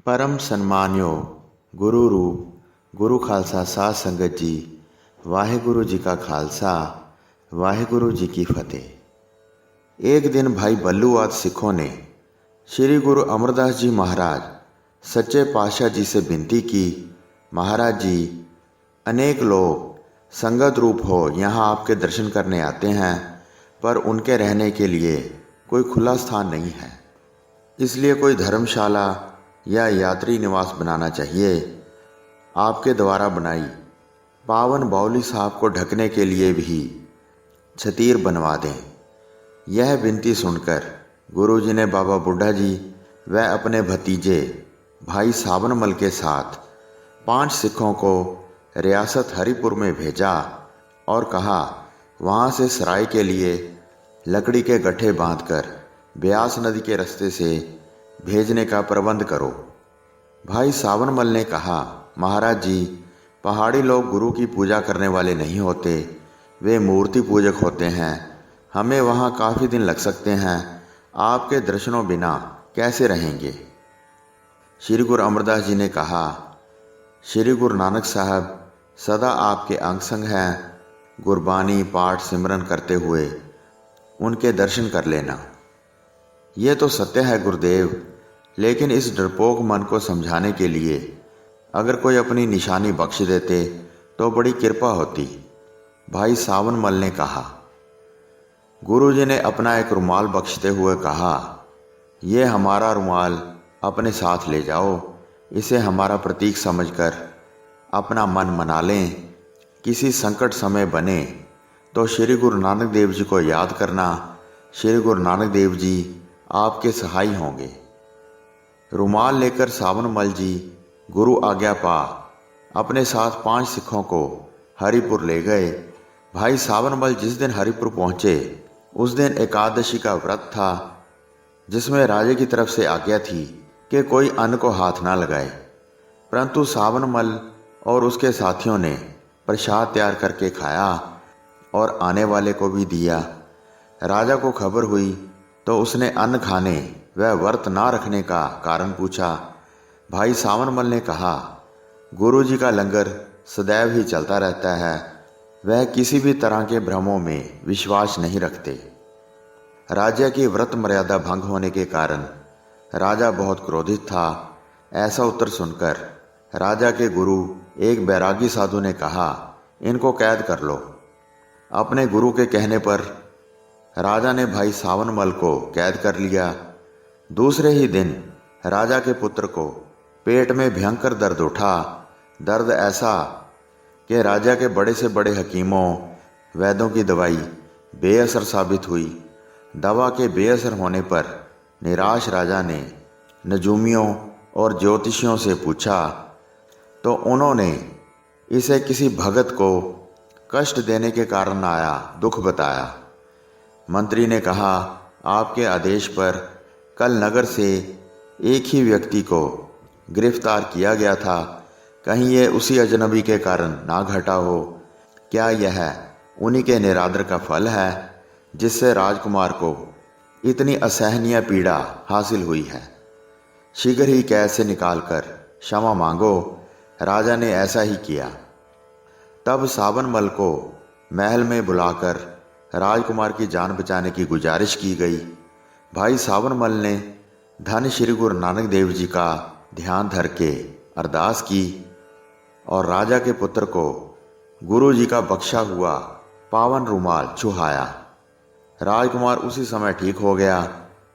परम सन्मानयोग गुरु रूप गुरु खालसा साध संगत जी, वाहिगुरु जी का खालसा वाहिगुरु जी की फतेह। एक दिन भाई बल्लूवाद सिखों ने श्री गुरु अमरदास जी महाराज सच्चे पातशाह जी से विनती की, महाराज जी, अनेक लोग संगत रूप हो यहाँ आपके दर्शन करने आते हैं, पर उनके रहने के लिए कोई खुला स्थान नहीं है, इसलिए कोई धर्मशाला या यात्री निवास बनाना चाहिए। आपके द्वारा बनाई पावन बाउली साहब को ढकने के लिए भी छतीर बनवा दें। यह विनती सुनकर गुरुजी ने बाबा बुढ़ा जी व अपने भतीजे भाई सावनमल के साथ 5 सिखों को रियासत हरिपुर में भेजा और कहा, वहाँ से सराय के लिए लकड़ी के गट्ठे बांधकर ब्यास नदी के रास्ते से भेजने का प्रबंध करो। भाई सावनमल ने कहा, महाराज जी, पहाड़ी लोग गुरु की पूजा करने वाले नहीं होते, वे मूर्ति पूजक होते हैं। हमें वहाँ काफ़ी दिन लग सकते हैं, आपके दर्शनों बिना कैसे रहेंगे। श्री गुरु अमरदास जी ने कहा, श्री गुरु नानक साहब सदा आपके अंग संग हैं, गुरबानी पाठ सिमरन करते हुए उनके दर्शन कर लेना। ये तो सत्य है गुरुदेव, लेकिन इस डरपोक मन को समझाने के लिए अगर कोई अपनी निशानी बख्श देते तो बड़ी कृपा होती, भाई सावनमल ने कहा। गुरुजी ने अपना एक रुमाल बख्शते हुए कहा, ये हमारा रुमाल अपने साथ ले जाओ, इसे हमारा प्रतीक समझकर अपना मन मना लें। किसी संकट समय बने तो श्री गुरु नानक देव जी को याद करना, श्री गुरु नानक देव जी आपके सहाय होंगे। रुमाल लेकर सावनमल जी गुरु आज्ञा पा अपने साथ 5 सिखों को हरिपुर ले गए। भाई सावनमल जिस दिन हरिपुर पहुँचे उस दिन एकादशी का व्रत था, जिसमें राजे की तरफ से आज्ञा थी कि कोई अन्न को हाथ ना लगाए, परंतु सावनमल और उसके साथियों ने प्रसाद तैयार करके खाया और आने वाले को भी दिया। राजा को खबर हुई तो उसने अन्न खाने व व्रत ना रखने का कारण पूछा। भाई सावनमल ने कहा, गुरु जी का लंगर सदैव ही चलता रहता है, वह किसी भी तरह के भ्रमों में विश्वास नहीं रखते। राजा की व्रत मर्यादा भंग होने के कारण राजा बहुत क्रोधित था। ऐसा उत्तर सुनकर राजा के गुरु एक बैरागी साधु ने कहा, इनको कैद कर लो। अपने गुरु के कहने पर राजा ने भाई सावनमल को कैद कर लिया। दूसरे ही दिन राजा के पुत्र को पेट में भयंकर दर्द उठा। दर्द ऐसा कि राजा के बड़े से बड़े हकीमों वैद्यों की दवाई बेअसर साबित हुई। दवा के बेअसर होने पर निराश राजा ने नजूमियों और ज्योतिषियों से पूछा तो उन्होंने इसे किसी भगत को कष्ट देने के कारण आया दुख बताया। मंत्री ने कहा, आपके आदेश पर कल नगर से एक ही व्यक्ति को गिरफ्तार किया गया था, कहीं ये उसी अजनबी के कारण ना घटा हो। क्या यह उन्हीं के निरादर का फल है जिससे राजकुमार को इतनी असहनीय पीड़ा हासिल हुई है? शीघ्र ही कैद से निकालकर क्षमा मांगो। राजा ने ऐसा ही किया। तब सावनमल को महल में बुलाकर राजकुमार की जान बचाने की गुजारिश की गई। भाई सावनमल ने धन श्री गुरु नानक देव जी का ध्यान धर के अरदास की और राजा के पुत्र को गुरु जी का बख्शा हुआ पावन रुमाल छुहाया। राजकुमार उसी समय ठीक हो गया।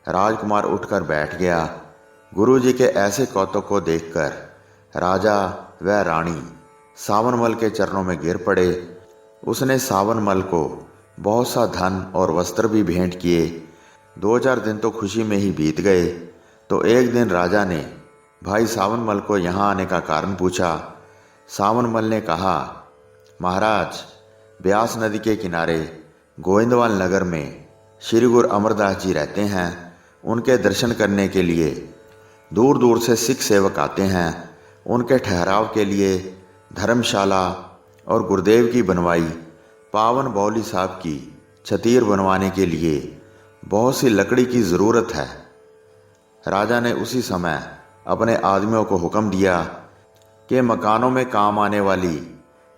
राजकुमार उठकर बैठ गया। गुरु जी के ऐसे कौतुक को देखकर राजा व रानी सावनमल के चरणों में गिर पड़े। उसने सावनमल को बहुत सा धन और वस्त्र भी भेंट किए। 2-4 दिन तो खुशी में ही बीत गए। तो एक दिन राजा ने भाई सावनमल को यहाँ आने का कारण पूछा। सावनमल ने कहा, महाराज, ब्यास नदी के किनारे गोविंदवाल नगर में श्री गुरु अमरदास जी रहते हैं। उनके दर्शन करने के लिए दूर दूर से सिख सेवक आते हैं। उनके ठहराव के लिए धर्मशाला और गुरुदेव की बनवाई पावन बाउली साहब की छतीर बनवाने के लिए बहुत सी लकड़ी की ज़रूरत है। राजा ने उसी समय अपने आदमियों को हुक्म दिया कि मकानों में काम आने वाली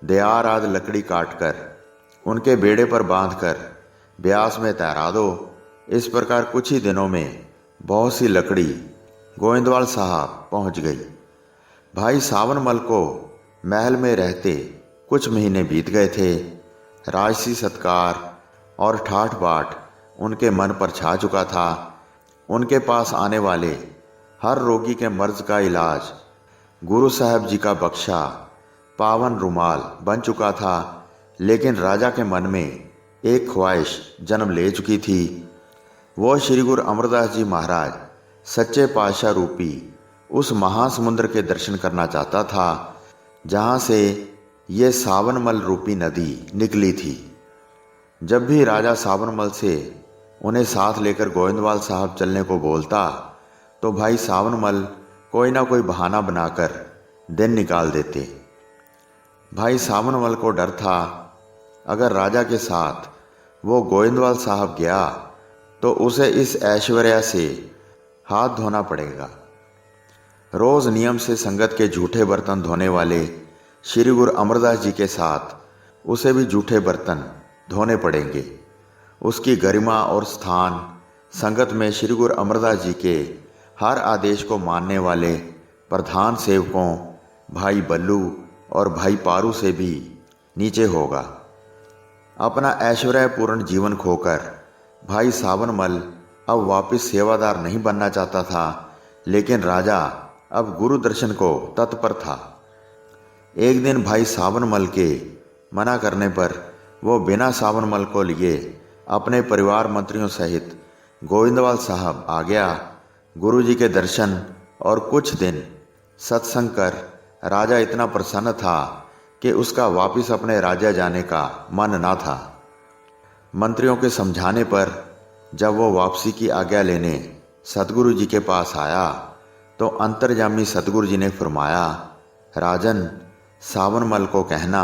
देयार आदि लकड़ी काटकर उनके बेड़े पर बांधकर ब्यास में तैरा दो। इस प्रकार कुछ ही दिनों में बहुत सी लकड़ी गोविंदवाल साहब पहुंच गई। भाई सावनमल को महल में रहते कुछ महीने बीत गए थे। राजसी सत्कार और ठाठ बाट उनके मन पर छा चुका था। उनके पास आने वाले हर रोगी के मर्ज का इलाज गुरु साहब जी का बख्शा पावन रुमाल बन चुका था। लेकिन राजा के मन में एक ख्वाहिश जन्म ले चुकी थी। वो श्री गुरु अमरदास जी महाराज सच्चे पातशाह रूपी उस महासमुद्र के दर्शन करना चाहता था जहाँ से ये सावनमल रूपी नदी निकली थी। जब भी राजा सावनमल से उन्हें साथ लेकर गोविंदवाल साहब चलने को बोलता तो भाई सावनमल कोई ना कोई बहाना बनाकर दिन निकाल देते। भाई सावनमल को डर था अगर राजा के साथ वो गोविंदवाल साहब गया तो उसे इस ऐश्वर्या से हाथ धोना पड़ेगा। रोज नियम से संगत के झूठे बर्तन धोने वाले श्री गुरु अमरदास जी के साथ उसे भी झूठे बर्तन धोने पड़ेंगे। उसकी गरिमा और स्थान संगत में श्री गुरु अमरदास जी के हर आदेश को मानने वाले प्रधान सेवकों भाई बल्लू और भाई पारू से भी नीचे होगा। अपना ऐश्वर्यपूर्ण जीवन खोकर भाई सावनमल अब वापस सेवादार नहीं बनना चाहता था, लेकिन राजा अब गुरु दर्शन को तत्पर था। एक दिन भाई सावनमल के मना करने पर वो बिना सावनमल को लिए अपने परिवार मंत्रियों सहित गोविंदवाल साहब आ गया। गुरु जी के दर्शन और कुछ दिन सत्संग कर राजा इतना प्रसन्न था कि उसका वापस अपने राज्य जाने का मन ना था। मंत्रियों के समझाने पर जब वो वापसी की आज्ञा लेने सतगुरु जी के पास आया तो अंतर्यामी सतगुरु जी ने फरमाया, राजन, सावनमल को कहना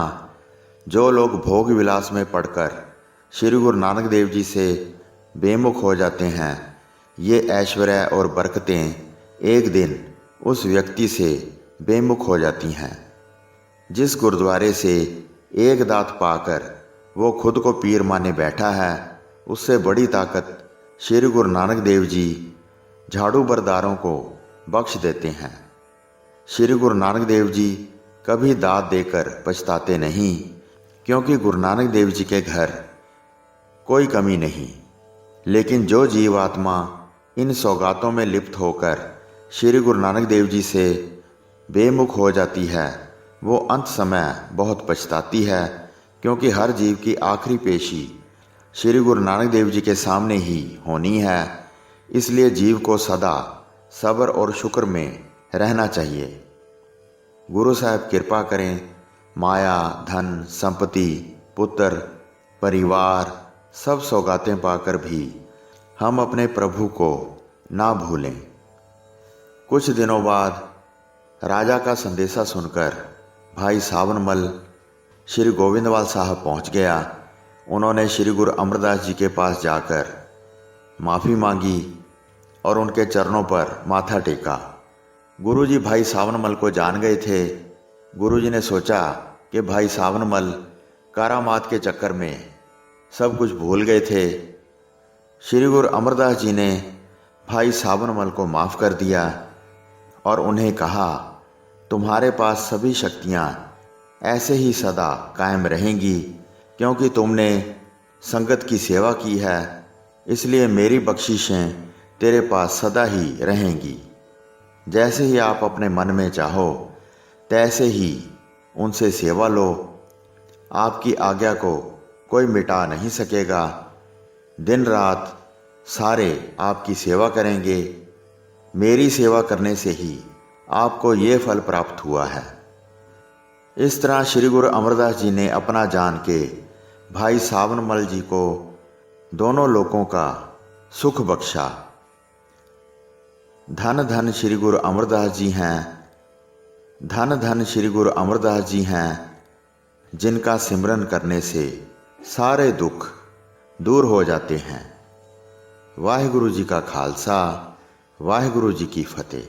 जो लोग भोग विलास में पड़कर श्री गुरु नानक देव जी से बेमुख हो जाते हैं, ये ऐश्वर्य और बरकतें एक दिन उस व्यक्ति से बेमुख हो जाती हैं। जिस गुरुद्वारे से एक दात पाकर वो खुद को पीर माने बैठा है, उससे बड़ी ताकत श्री गुरु नानक देव जी झाड़ू बरदारों को बख्श देते हैं। श्री गुरु नानक देव जी कभी दात देकर पछताते नहीं, क्योंकि गुरु नानक देव जी के घर कोई कमी नहीं। लेकिन जो जीवात्मा इन सौगातों में लिप्त होकर श्री गुरु नानक देव जी से बेमुख हो जाती है, वो अंत समय बहुत पछताती है, क्योंकि हर जीव की आखिरी पेशी श्री गुरु नानक देव जी के सामने ही होनी है। इसलिए जीव को सदा सब्र और शुक्र में रहना चाहिए। गुरु साहब कृपा करें, माया, धन, संपत्ति, पुत्र, परिवार सब सौगातें पाकर भी हम अपने प्रभु को ना भूलें। कुछ दिनों बाद राजा का संदेशा सुनकर भाई सावनमल श्री गोविंदवाल साहब पहुंच गया। उन्होंने श्री गुरु अमरदास जी के पास जाकर माफ़ी मांगी और उनके चरणों पर माथा टेका। गुरुजी भाई सावनमल को जान गए थे। गुरुजी ने सोचा कि भाई सावनमल करामात के चक्कर में सब कुछ भूल गए थे। श्री गुरु अमरदास जी ने भाई सावनमल को माफ़ कर दिया और उन्हें कहा, तुम्हारे पास सभी शक्तियाँ ऐसे ही सदा कायम रहेंगी, क्योंकि तुमने संगत की सेवा की है, इसलिए मेरी बख्शिशें तेरे पास सदा ही रहेंगी। जैसे ही आप अपने मन में चाहो तैसे ही उनसे सेवा लो। आपकी आज्ञा को कोई मिटा नहीं सकेगा। दिन रात सारे आपकी सेवा करेंगे। मेरी सेवा करने से ही आपको ये फल प्राप्त हुआ है। इस तरह श्री गुरु अमरदास जी ने अपना जान के भाई सावनमल जी को दोनों लोकों का सुख बख्शा। धन धन श्री गुरु अमरदास जी हैं, धन धन श्री गुरु अमरदास जी हैं, जिनका सिमरन करने से सारे दुख दूर हो जाते हैं। वाहिगुरु जी का खालसा, वाहिगुरु जी की फतेह।